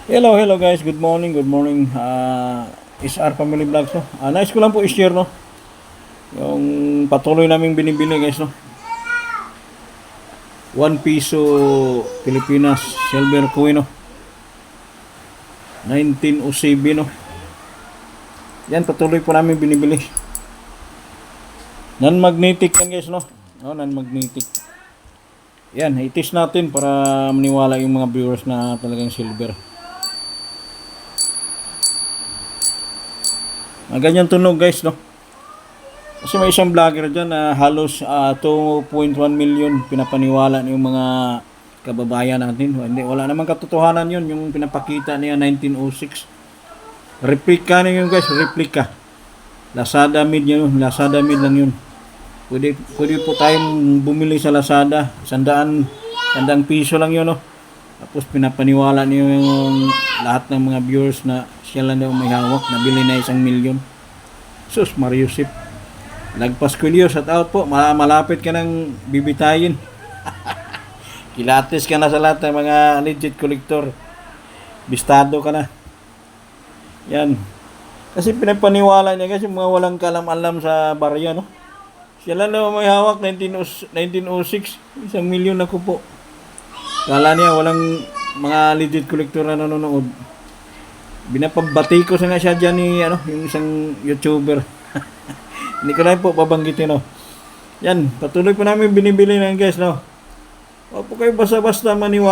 Hello guys. Good morning. Good morning. SR Family Vlogs, no. Nais ko lang po i-share, no. Yung patuloy naming binibili, guys, no. 1 piso Pilipinas silver coin, no. 1907, no. Yan, patuloy po namin binibili. Non-magnetic yan, guys, no. No, non-magnetic. Yan, itis natin para maniwala yung mga viewers na talagang silver. Ganyan tunog, guys, no. Kasi may isang vlogger dyan na halos 2.1 million pinapaniwala yung mga kababayan natin. Hindi, wala namang katotohanan yun, yung pinapakita niya 1906. Replica na yun, guys, replica. Lazada mid yun, Lazada mid lang yun. Pwede po tayong bumili sa Lazada, 100 piso lang yun, no. Tapos pinapaniwala niyo yung lahat ng mga viewers na siya lang daw may hawak, nabili na 1 million. Sus, Mariusip. Lagpas ko niyo, shout out po. Malapit ka nang bibitayin. Kilates ka na sa lahat ng mga legit collector. Bistado ka na. Yan. Kasi pinapaniwala niya kasi mga walang kalam-alam sa barya, no. Siya lang daw may hawak, 1906. 1 million ako po. Kala niya walang mga legit collector na nanonood. Binapabati ko sa nga siya dyan ni yung isang YouTuber. Hindi ko na po babanggitin, no. Yan, patuloy po namin binibili ng guys, no. Huwag po kayo basta-basta maniwala.